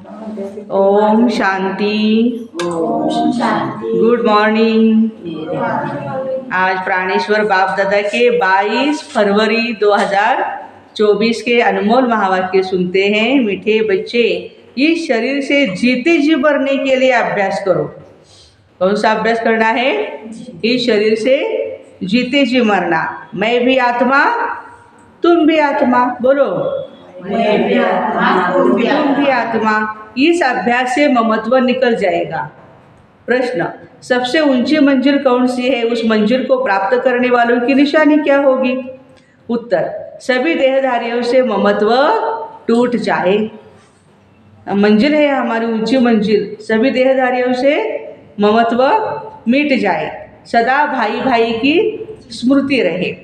Om Shanti. Om Shanti. Good morning. मेरे आज प्राणेश्वर बाप दादा के 22 फरवरी 2024 के अनमोल महावाक्य सुनते हैं। मीठे बच्चे, इस शरीर से जीते जी मरने के लिए अभ्यास करो। कौन सा अभ्यास करना है? इस शरीर से जीते जी मरना। मैं भी आत्मा, तुम भी आत्मा। बोलो, मैं भी आत्मा, तुम भी आत्मा। इस अभ्यास से ममत्व निकल जाएगा। प्रश्न, सबसे ऊंची मंजिल कौन सी है? उस मंजिल को प्राप्त करने वालों की निशानी क्या होगी? उत्तर, सभी देहधारियों से ममत्व टूट जाए। मंजिल है हमारी ऊंची मंजिल, सभी देहधारियों से ममत्व मिट जाए, सदा भाई भाई की स्मृति रहे।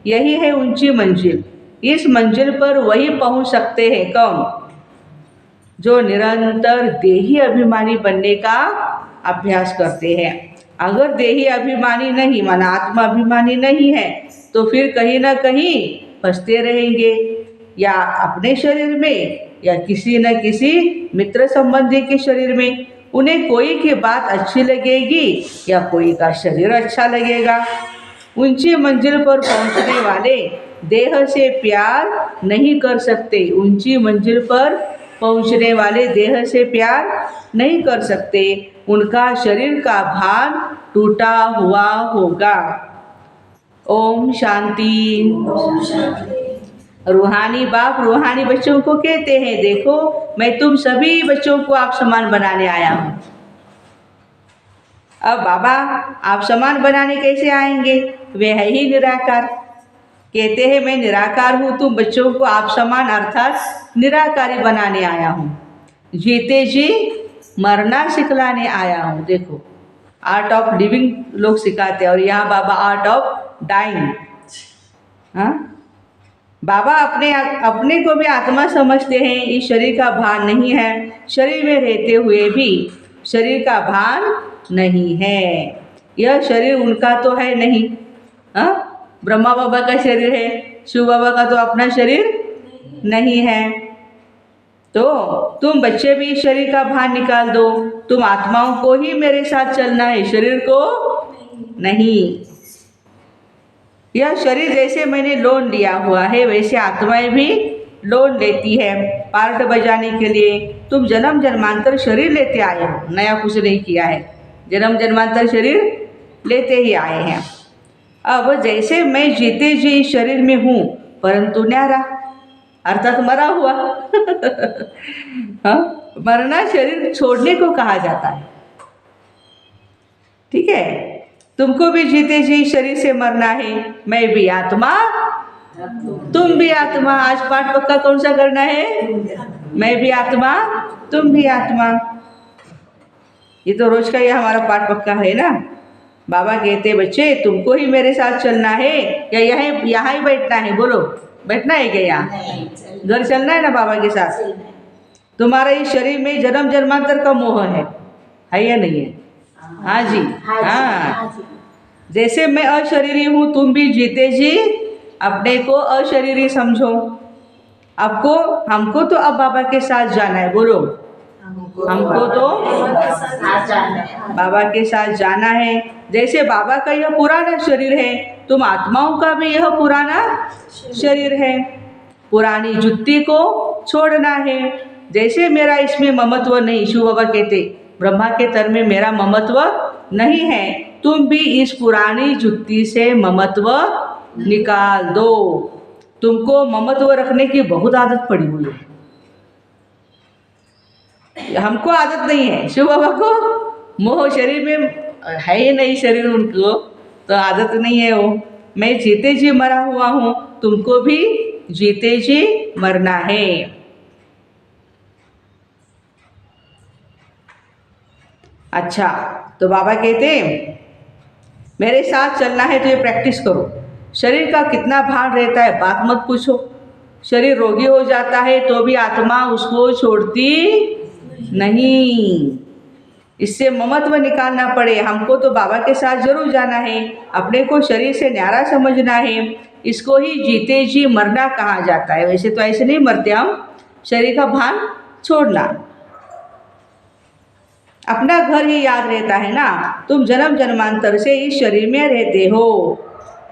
यही है ऊंची मंजिल। इस मंजिल पर वही पहुंच सकते हैं कौन? जो निरंतर देही अभिमानी बनने का अभ्यास करते हैं। अगर देही अभिमानी नहीं, माना आत्मा अभिमानी नहीं है, तो फिर कहीं ना कहीं फंसते रहेंगे, या अपने शरीर में या किसी न किसी मित्र संबंधी के शरीर में। उन्हें कोई की बात अच्छी लगेगी या कोई का शरीर अच्छा लगेगा। ऊंची मंजिल पर पहुंचने वाले देह से प्यार नहीं कर सकते। ऊंची मंजिल पर पहुंचने वाले देह से प्यार नहीं कर सकते। उनका शरीर का भान टूटा हुआ होगा। ओम शांति। ओम शांति। रूहानी बाप रूहानी बच्चों को कहते हैं, देखो मैं तुम सभी बच्चों को आप समान बनाने आया हूँ। अब बाबा आप समान बनाने कैसे आएंगे? वे है ही निराकार। कहते हैं मैं निराकार हूँ, तुम बच्चों को आप समान अर्थात निराकारी बनाने आया हूँ। जीते जी मरना सिखलाने आया हूँ। देखो, आर्ट ऑफ लिविंग लोग सिखाते हैं, और यहाँ बाबा आर्ट ऑफ डाइंग। हाँ, बाबा अपने को भी आत्मा समझते हैं। इस शरीर का भान नहीं है, शरीर में रहते हुए भी शरीर का भान नहीं है। यह शरीर उनका तो है नहीं। हाँ, ब्रह्मा बाबा का शरीर है, शिव बाबा का तो अपना शरीर नहीं है। तो तुम बच्चे भी शरीर का भान निकाल दो। तुम आत्माओं को ही मेरे साथ चलना है, शरीर को नहीं। यह शरीर जैसे मैंने लोन लिया हुआ है, वैसे आत्माएं भी लोन लेती है पार्ट बजाने के लिए। तुम जन्म जन्मांतर शरीर लेते आए हो, नया कुछ नहीं किया है। जन्म जन्मांतर शरीर लेते ही आए हैं। अब जैसे मैं जीते जी इस शरीर में हूँ, परंतु न्यारा अर्थात मरा हुआ। हाँ, मरना शरीर छोड़ने को कहा जाता है। ठीक है, तुमको भी जीते जी शरीर से मरना है। मैं भी आत्मा, तुम भी आत्मा। आज पाठ पक्का कौन सा करना है? मैं भी आत्मा, तुम भी आत्मा। ये तो रोज का ये हमारा पाठ पक्का है ना। बाबा कहते बच्चे तुमको ही मेरे साथ चलना है, या यहाँ ही बैठना है? बोलो, बैठना है क्या? यहाँ घर चलना है ना बाबा के साथ? तुम्हारा इस शरीर में जन्म जन्मांतर का मोह है या नहीं है? हाँ जी, हाँ। जैसे मैं अशरीरी हूँ, तुम भी जीते जी अपने को अशरीरी समझो। हमको तो अब बाबा के साथ जाना है। बोलो, हमको तो बाबा के साथ जाना है। जैसे बाबा का यह पुराना शरीर है, तुम आत्माओं का भी यह पुराना शरीर है। पुरानी जुत्ती को छोड़ना है। जैसे मेरा इसमें ममत्व नहीं, शिव बाबा कहते ब्रह्मा के तर में मेरा ममत्व नहीं है, तुम भी इस पुरानी जुत्ती से ममत्व निकाल दो। तुमको ममत्व रखने की बहुत आदत पड़ी हुई है। हमको आदत नहीं है, शिव बाबा को मोह शरीर में है ही नहीं, शरीर उनको तो आदत नहीं है। वो मैं जीते जी मरा हुआ हूँ, तुमको भी जीते जी मरना है। अच्छा, तो बाबा कहते मेरे साथ चलना है तो ये प्रैक्टिस करो। शरीर का कितना भार रहता है बात मत पूछो। शरीर रोगी हो जाता है तो भी आत्मा उसको छोड़ती नहीं। इससे ममत्व निकालना पड़े। हमको तो बाबा के साथ जरूर जाना है, अपने को शरीर से न्यारा समझना है। इसको ही जीते जी मरना कहा जाता है। वैसे तो ऐसे नहीं मरते हम, शरीर का भान छोड़ना। अपना घर ही याद रहता है ना। तुम जन्म जन्मांतर से इस शरीर में रहते हो,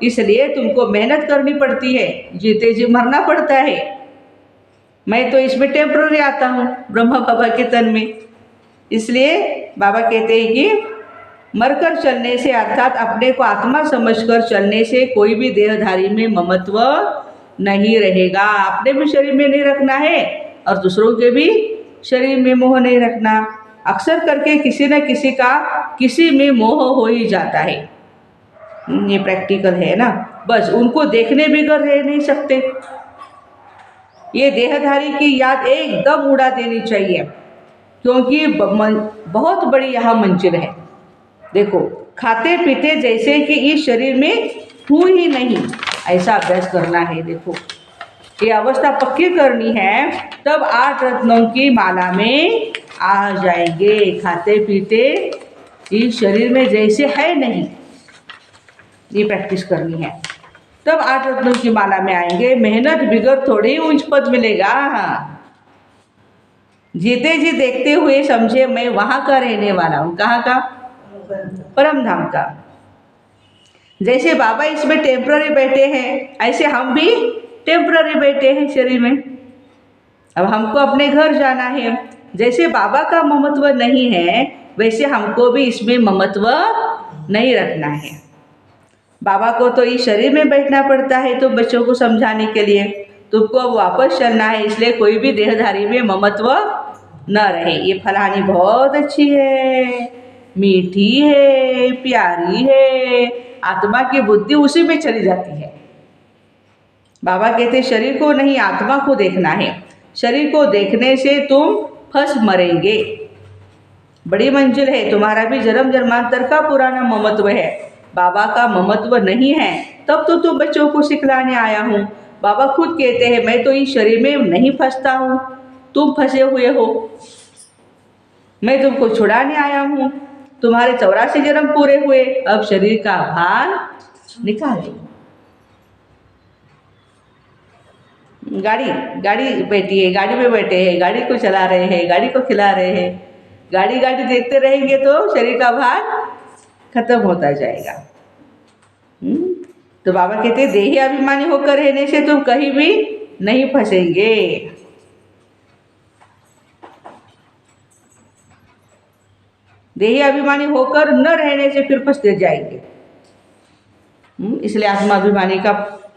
इसलिए तुमको मेहनत करनी पड़ती है, जीते जी मरना पड़ता है। मैं तो इसमें टेम्पररी आता हूँ ब्रह्मा बाबा के तन में। इसलिए बाबा कहते हैं कि मरकर चलने से अर्थात अपने को आत्मा समझकर चलने से कोई भी देहधारी में ममत्व नहीं रहेगा। अपने भी शरीर में नहीं रखना है और दूसरों के भी शरीर में मोह नहीं रखना। अक्सर करके किसी न किसी का किसी में मोह हो ही जाता है, ये प्रैक्टिकल है ना। बस उनको देखने बिगर रह नहीं सकते। ये देहधारी की याद एकदम उड़ा देनी चाहिए, क्योंकि बहुत बड़ी यहाँ मंजिल है। देखो, खाते पीते जैसे कि इस शरीर में हूँ ही नहीं, ऐसा अभ्यास करना है। देखो, ये अवस्था पक्की करनी है, तब 8 रत्नों की माला में आ जाएंगे। खाते पीते इस शरीर में जैसे है नहीं, ये प्रैक्टिस करनी है, तब 8 रत्नों की माला में आएंगे। मेहनत बिगर थोड़ी ऊंच पद मिलेगा। जीते जी देखते हुए समझे मैं वहाँ का रहने वाला हूँ। कहाँ का? परम धाम का। जैसे बाबा इसमें टेम्पररी बैठे हैं, ऐसे हम भी टेम्पररी बैठे हैं शरीर में। अब हमको अपने घर जाना है। जैसे बाबा का ममत्व नहीं है, वैसे हमको भी इसमें ममत्व नहीं रखना है। बाबा को तो इस शरीर में बैठना पड़ता है तो बच्चों को समझाने के लिए। तुमको अब वापस चलना है, इसलिए कोई भी देहधारी में ममत्व न रहे। ये फलानी बहुत अच्छी है, मीठी है, प्यारी है, आत्मा की बुद्धि उसी में चली जाती है। बाबा कहते शरीर को नहीं, आत्मा को देखना है। शरीर को देखने से तुम फंस मरेंगे। बड़ी मंजिल है, तुम्हारा भी जन्म जन्मांतर का पुराना ममत्व है, बाबा का ममत्व नहीं है। तब तो तुम बच्चों को सिखलाने आया हूँ। बाबा खुद कहते हैं मैं तो इस शरीर में नहीं फंसता हूँ, तुम फंसे हुए हो। मैं तुमको छुड़ाने आया हूँ। तुम्हारे 84 जन्म पूरे हुए, अब शरीर का भार निकालो। गाड़ी बैठी है, गाड़ी में बैठे हैं, गाड़ी को चला रहे हैं, गाड़ी को खिला रहे हैं। गाड़ी देखते रहेंगे तो शरीर का भार खत्म होता जाएगा। तो बाबा कहते हैं देही अभिमानी होकर रहने से तुम कहीं भी नहीं फंसेंगे। देही अभिमानी होकर न रहने से फिर फंसते जाएंगे। इसलिए आत्माभिमानी का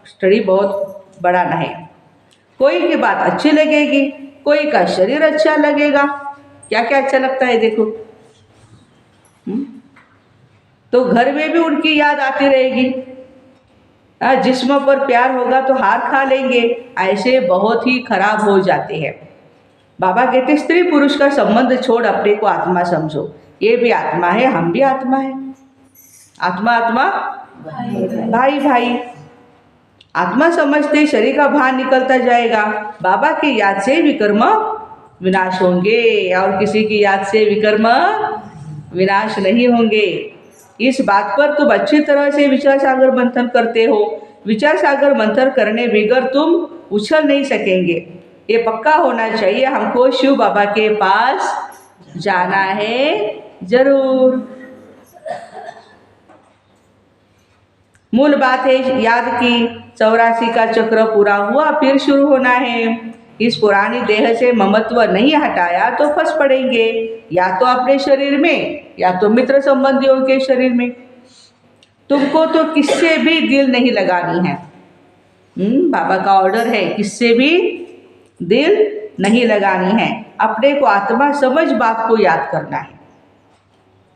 स्टडी बहुत बढ़ाना है। कोई की बात अच्छी लगेगी, कोई का शरीर अच्छा लगेगा। क्या क्या अच्छा लगता है देखो। तो घर में भी उनकी याद आती रहेगी। जिस्म पर प्यार होगा तो हार खा लेंगे, ऐसे बहुत ही खराब हो जाते हैं। बाबा कहते स्त्री पुरुष का संबंध छोड़ अपने को आत्मा समझो। ये भी आत्मा है, हम भी आत्मा है। आत्मा आत्मा भाई भाई। आत्मा समझते शरीर का भार निकलता जाएगा। बाबा की याद से विकर्म विनाश होंगे और किसी की याद से विकर्म विनाश नहीं होंगे। इस बात पर तुम अच्छी तरह से विचार सागर मंथन करते हो। विचार सागर मंथन करने बिगर तुम उछल नहीं सकेंगे। ये पक्का होना चाहिए, हमको शिव बाबा के पास जाना है जरूर। मूल बात है याद की। 84 का चक्र पूरा हुआ, फिर शुरू होना है। इस पुरानी देह से ममत्व नहीं हटाया तो फंस पड़ेंगे, या तो अपने शरीर में या तो मित्र संबंधियों के शरीर में। तुमको तो किससे भी दिल नहीं लगानी है। बाबा का ऑर्डर है, किससे भी दिल नहीं लगानी है। अपने को आत्मा समझ बात को याद करना है।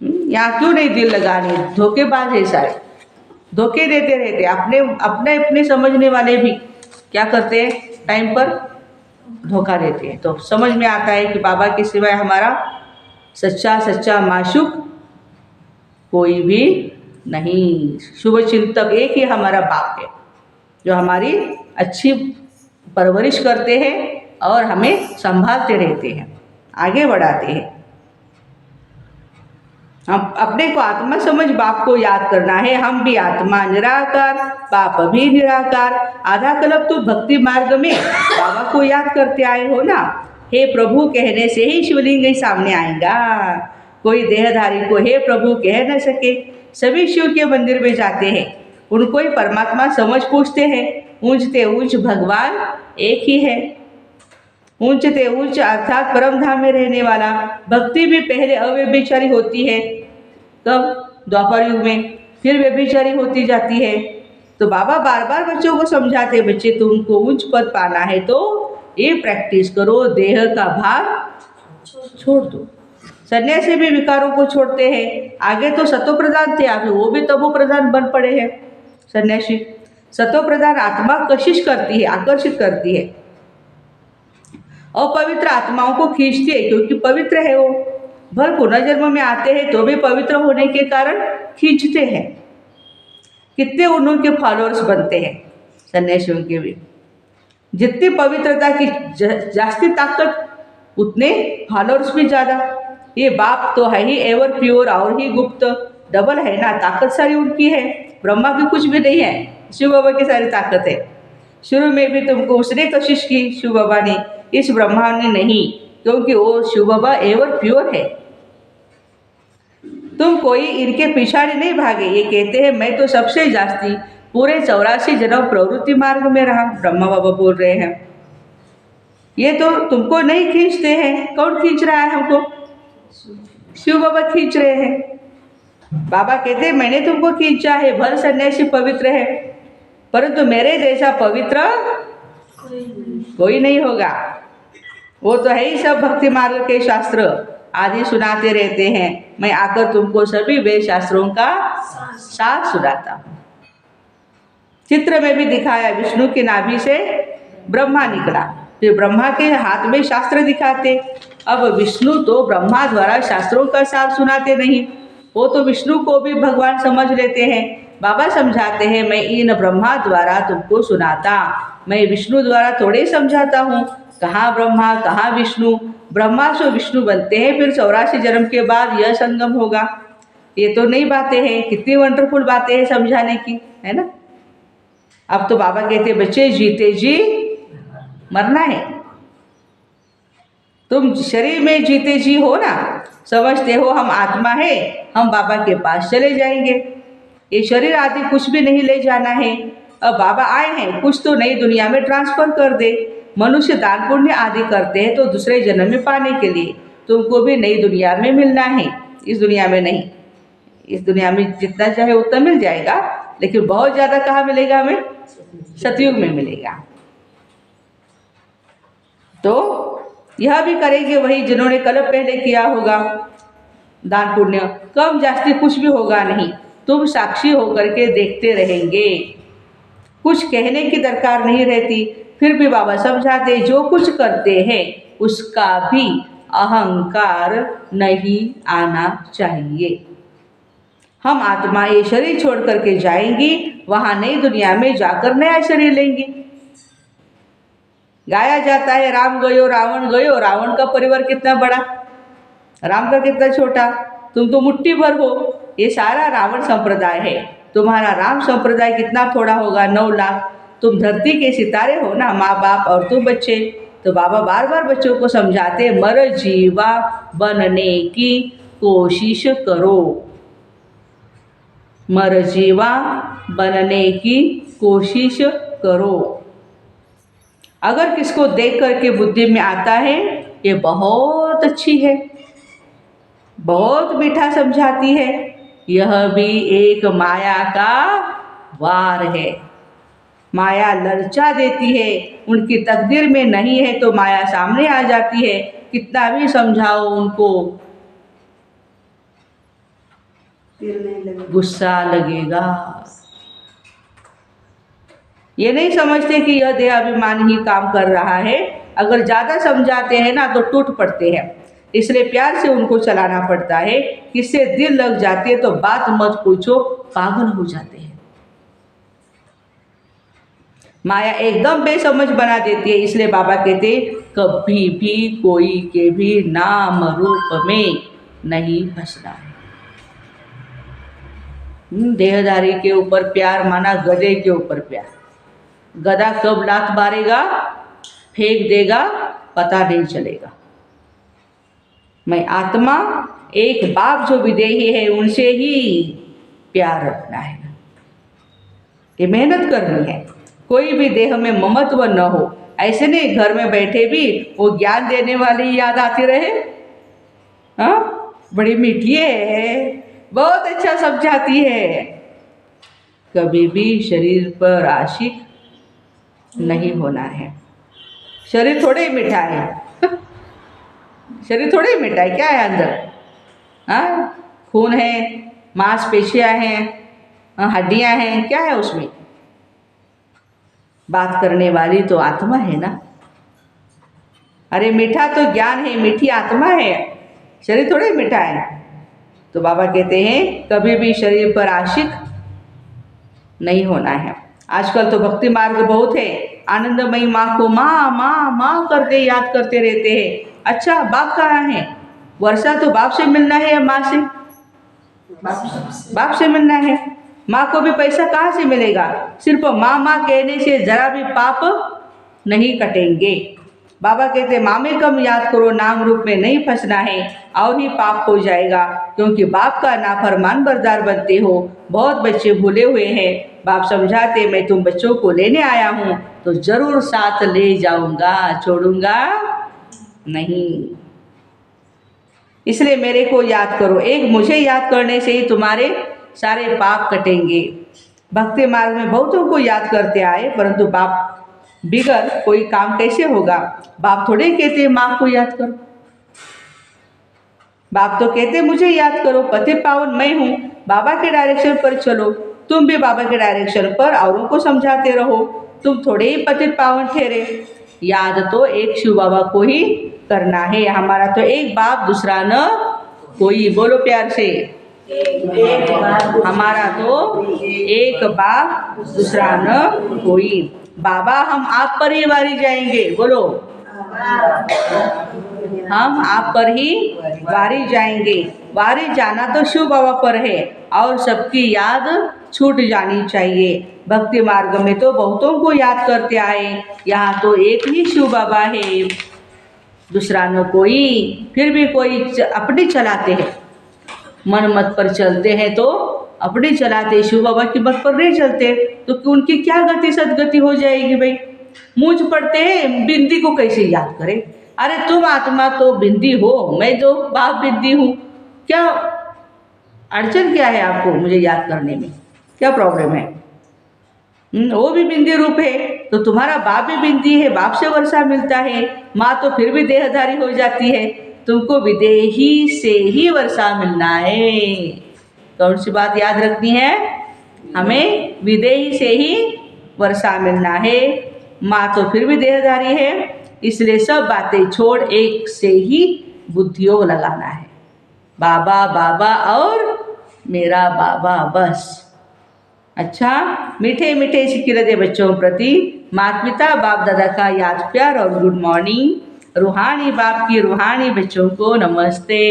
यहाँ क्यों नहीं दिल लगानी? धोखेबाज है सारे, धोखे देते रहते। अपने समझने वाले भी क्या करते हैं, टाइम पर धोखा देते हैं। तो समझ में आता है कि बाबा के सिवाय हमारा सच्चा माशूक कोई भी नहीं। शुभ चिंतक एक ही हमारा बाप है, जो हमारी अच्छी परवरिश करते हैं और हमें संभालते रहते हैं, आगे बढ़ाते हैं। हम अपने को आत्मा समझ बाप को याद करना है। हम भी आत्मा निराकार, बाप भी निराकार। आधा कल्प तो भक्ति मार्ग में बाबा को याद करते आए हो ना। हे प्रभु कहने से ही शिवलिंग सामने आएगा। कोई देहधारी को हे प्रभु कह न सके। सभी शिव के मंदिर में जाते हैं, उनको ही परमात्मा समझ पूछते हैं। ऊंचते ऊंच भगवान एक ही है। ऊंचते ऊंच अर्थात परम धाम में रहने वाला। भक्ति भी पहले अव्यभिचारी होती है, कब? द्वापर युग में, फिर व्यभिचारी होती जाती है। तो बाबा बार बार बच्चों को समझाते, बच्चे तुमको उच्च पद पाना है तो ये प्रैक्टिस करो, देह का भाग छोड़ दो। सन्यासी भी विकारों को छोड़ते हैं। आगे तो सतो प्रधान थे, आगे वो भी तमो प्रधान बन पड़े हैं सन्यासी। सतो प्रधान आत्मा कशिश करती है, आकर्षित करती है। अपवित्र आत्माओं को खींचती है क्योंकि पवित्र है वो। भर पुनर्जन्म में आते हैं तो भी पवित्र होने के कारण खींचते हैं। कितने उनके फॉलोअर्स बनते हैं सन्यासियों के भी। जितनी पवित्रता की जास्ती ताकत, उतने फॉलोअर्स भी ज़्यादा। ये बाप तो है ही एवर प्योर और ही गुप्त, डबल है ना, ताकत सारी उनकी है। ब्रह्मा की कुछ भी नहीं है, शिव बाबा की सारी ताकत है। शुरू में भी तुमको उसने कशिश की शिव बाबा ने, इस ब्रह्मा ने नहीं, क्योंकि वो शिव बाबा एवर प्योर है। तुम कोई इनके पिछाड़ी नहीं भागे। ये कहते हैं मैं तो सबसे जास्ती पूरे 84 जन्म प्रवृत्ति मार्ग में रहा। ब्रह्मा बाबा बोल रहे हैं, ये तो तुमको नहीं खींचते हैं। कौन खींच रहा है हमको? शिव बाबा खींच रहे हैं। बाबा कहते हैं मैंने तुमको खींचा है। भर सन्यासी पवित्र है, परंतु मेरे जैसा पवित्र कोई नहीं होगा। वो तो है ही सब भक्ति मार्ग के शास्त्र आदि सुनाते रहते हैं। मैं आकर तुमको सभी वेद शास्त्रों का सार सुनाता हूँ। चित्र में भी दिखाया, विष्णु की नाभि से ब्रह्मा निकला, फिर ब्रह्मा के हाथ में शास्त्र दिखाते। अब विष्णु तो ब्रह्मा द्वारा शास्त्रों का सार सुनाते नहीं, वो तो विष्णु को भी भगवान समझ लेते हैं। बाबा समझाते हैं मैं इन ब्रह्मा द्वारा तुमको सुनाता, मैं विष्णु द्वारा थोड़े समझाता हूँ। कहाँ ब्रह्मा कहाँ विष्णु, ब्रह्मा से विष्णु बनते हैं, फिर 84 जन्म के बाद यह संगम होगा। ये तो नई बातें हैं, कितनी वंडरफुल बातें हैं समझाने की, है ना। अब तो बाबा कहते बच्चे जीते जी मरना है। तुम शरीर में जीते जी हो ना, समझते हो हम आत्मा है, हम बाबा के पास चले जाएंगे। ये शरीर आदि कुछ भी नहीं ले जाना है। अब बाबा आए हैं, कुछ तो नई दुनिया में ट्रांसफर कर दे। मनुष्य दान पुण्य आदि करते हैं तो दूसरे जन्म में पाने के लिए। तुमको भी नई दुनिया में मिलना है, इस दुनिया में नहीं। इस दुनिया में जितना चाहे उतना मिल जाएगा, लेकिन बहुत ज़्यादा कहाँ मिलेगा हमें? सतयुग में मिलेगा। तो यह भी करेंगे वही जिन्होंने कल्प पहले किया होगा दान पुण्य। कम जास्ती कुछ भी होगा नहीं, तुम साक्षी होकर के देखते रहेंगे। कुछ कहने की दरकार नहीं रहती। फिर भी बाबा समझाते जो कुछ करते हैं उसका भी अहंकार नहीं आना चाहिए। हम आत्मा ये शरीर छोड़ करके जाएंगी, वहाँ नई दुनिया में जाकर नया शरीर लेंगी। गाया जाता है राम गयो रावण गयो। रावण का परिवार कितना बड़ा, राम का कितना छोटा। तुम तो मुट्ठी भर हो। ये सारा रावण संप्रदाय है, तुम्हारा राम संप्रदाय कितना थोड़ा होगा, 9 लाख। तुम धरती के सितारे हो ना, माँ बाप और तुम बच्चे। तो बाबा बार बार बच्चों को समझाते मर जीवा बनने की कोशिश करो, मर जीवा बनने की कोशिश करो। अगर किसको देख करके बुद्धि में आता है ये बहुत अच्छी है, बहुत मीठा समझाती है, यह भी एक माया का वार है। माया ललचा देती है, उनकी तकदीर में नहीं है तो माया सामने आ जाती है। कितना भी समझाओ उनको गुस्सा लगेगा। ये नहीं समझते कि यह देहाभिमान ही काम कर रहा है। अगर ज़्यादा समझाते हैं ना तो टूट पड़ते हैं, इसलिए प्यार से उनको चलाना पड़ता है। किससे दिल लग जाती है तो बात मत पूछो, पागल हो जाते हैं। माया एकदम बेसमझ बना देती है, इसलिए बाबा कहते कभी भी कोई के भी नाम रूप में नहीं हंसना है। देहधारी के ऊपर प्यार माना गधे के ऊपर प्यार। गधा कब लात मारेगा, फेंक देगा, पता नहीं चलेगा। मैं आत्मा एक बाप जो विदेही है उनसे ही प्यार रखना है। ये मेहनत करनी है। कोई भी देह में ममत्व न हो। ऐसे नहीं घर में बैठे भी वो ज्ञान देने वाली याद आती रहे। हाँ, बड़ी मीठी है, बहुत अच्छा समझाती है। कभी भी शरीर पर आशिक नहीं होना है। शरीर थोड़े ही मीठा है। शरीर थोड़े ही मीठा है, क्या है अंदर? हाँ, खून है, मांसपेशियां हैं, हड्डियां हैं, क्या है उसमें? बात करने वाली तो आत्मा है ना। अरे मीठा तो ज्ञान है, मीठी आत्मा है, शरीर थोड़े मीठा है। तो बाबा कहते हैं कभी भी शरीर पर आशिक नहीं होना है। आजकल तो भक्ति मार्ग बहुत है। आनंदमयी माँ को माँ माँ माँ करते याद करते रहते हैं। अच्छा, बाप कहाँ है? वर्षा तो बाप से मिलना है या माँ से? बाप से मिलना है। माँ को भी पैसा कहाँ से मिलेगा? सिर्फ माँ माँ कहने से जरा भी पाप नहीं कटेंगे। बाबा कहते माँ में कम याद करो, नाम रूप में नहीं फंसना है और ही पाप हो जाएगा, क्योंकि बाप का नाफरमान बरदार बनते हो। बहुत बच्चे भूले हुए हैं। बाप समझाते मैं तुम बच्चों को लेने आया हूँ तो जरूर साथ ले जाऊंगा, छोड़ूंगा नहीं। इसलिए मेरे को याद करो। एक मुझे याद करने से ही तुम्हारे सारे पाप कटेंगे। भक्ति मार्ग में बहुतों को याद करते आए, परंतु बाप बिगर कोई काम कैसे होगा? बाप थोड़े कहते माँ को याद करो। बाप तो कहते मुझे याद करो, पति पावन मैं हूँ, बाबा के डायरेक्शन पर चलो। तुम भी बाबा के डायरेक्शन पर औरों को समझाते रहो। तुम थोड़े ही पति पावन ठहरे। याद तो एक शिव बाबा को ही करना है। हमारा तो एक बाप, दूसरा न कोई। बोलो प्यार से, हमारा तो एक बाप, दूसरा न कोई। बाबा हम आप पर ही वारी जाएंगे। बोलो, हम आप पर ही वारी जाएंगे। वारी जाना तो शिव बाबा पर है और सबकी याद छूट जानी चाहिए। भक्ति मार्ग में तो बहुतों को याद करते आए। यहाँ तो एक ही शिव बाबा है, दूसरा न कोई। फिर भी कोई अपनी चलाते हैं, मन मत पर चलते हैं तो अपनी चलाते, शिव बाबा की मत पर नहीं चलते तो उनकी क्या गति सदगति हो जाएगी भाई? मूंछ पड़ते हैं, बिंदी को कैसे याद करें? अरे तुम आत्मा तो बिंदी हो, मैं तो बाप बिंदी हूँ। क्या अड़चन क्या है आपको मुझे याद करने में? क्या प्रॉब्लम है? वो भी बिंदी रूप है तो तुम्हारा बाप भी बिंदी है, बाप से वर्षा मिलता है। माँ तो फिर भी देहधारी हो जाती है। तुमको विदेही से ही वर्षा मिलना है। कौन सी बात याद रखनी है? हमें विदेही से ही वर्षा मिलना है। माँ तो फिर भी देहधारी है, इसलिए सब बातें छोड़ एक से ही बुद्धियोग लगाना है। बाबा बाबा और मेरा बाबा बस। अच्छा, मीठे मीठे सिकिरदे बच्चों प्रति माता पिता बाप दादा का याद प्यार और गुड मॉर्निंग। रूहानी बाप की रूहानी बच्चों को नमस्ते।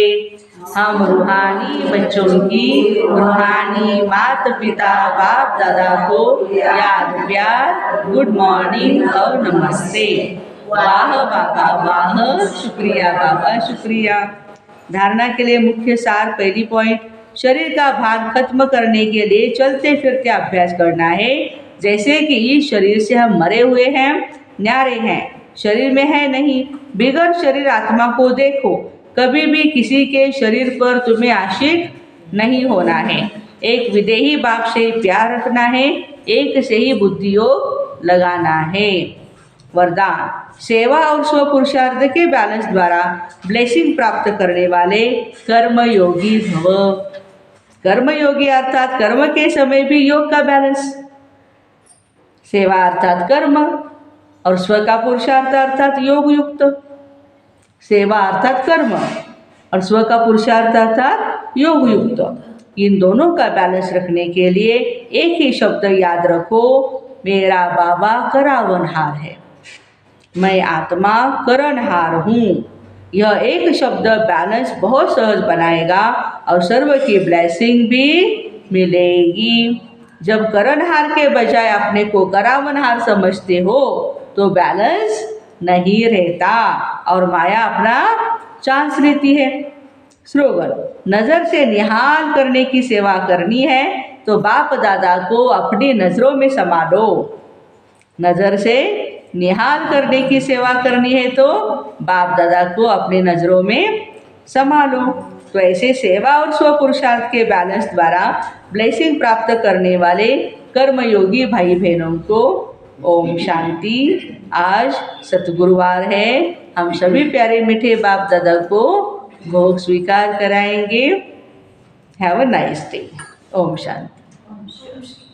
हम रूहानी बच्चों की रूहानी माता पिता बाप दादा को याद प्यार, गुड मॉर्निंग और नमस्ते। वाह बाबा वाह, शुक्रिया बाबा शुक्रिया। धारणा के लिए मुख्य सार, पहली पॉइंट, शरीर का भान खत्म करने के लिए चलते फिरते अभ्यास करना है। जैसे कि इस शरीर से हम मरे हुए हैं, न्यारे हैं, शरीर में है नहीं। बिगर शरीर आत्मा को देखो। कभी भी किसी के शरीर पर तुम्हें आशिक नहीं होना है। एक विदेही बाप से प्यार रखना है, एक से ही बुद्धियोग लगाना है। वरदान, सेवा और स्व पुरुषार्थ के बैलेंस द्वारा ब्लेसिंग प्राप्त करने वाले कर्मयोगी भव। कर्मयोगी अर्थात कर्म के समय भी योग का बैलेंस। सेवा अर्थात कर्म और स्व का पुरुषार्थ अर्थात योग युक्त। सेवा अर्थात कर्म और स्व का पुरुषार्थ अर्थात योग युक्त। इन दोनों का बैलेंस रखने के लिए एक ही शब्द याद रखो, मेरा बाबा करावनहार है, मैं आत्मा करणहार हूँ। यह एक शब्द बैलेंस बहुत सहज बनाएगा और सर्व की ब्लेसिंग भी मिलेगी। जब करणहार के बजाय अपने को करावनहार समझते हो तो बैलेंस नहीं रहता और माया अपना चांस लेती है। स्लोगन, नज़र से निहाल करने की सेवा करनी है तो बाप दादा को अपनी नज़रों में समा लो। नज़र से निहाल करने की सेवा करनी है तो बाप दादा को अपनी नज़रों में समा लो। तो ऐसे सेवा और स्व पुरुषार्थ के बैलेंस द्वारा ब्लेसिंग प्राप्त करने वाले कर्मयोगी भाई बहनों को ओम शांति। आज सतगुरुवार है, हम सभी प्यारे मीठे बाप दादा को भोग स्वीकार कराएंगे। Have a nice day. Om Shanti.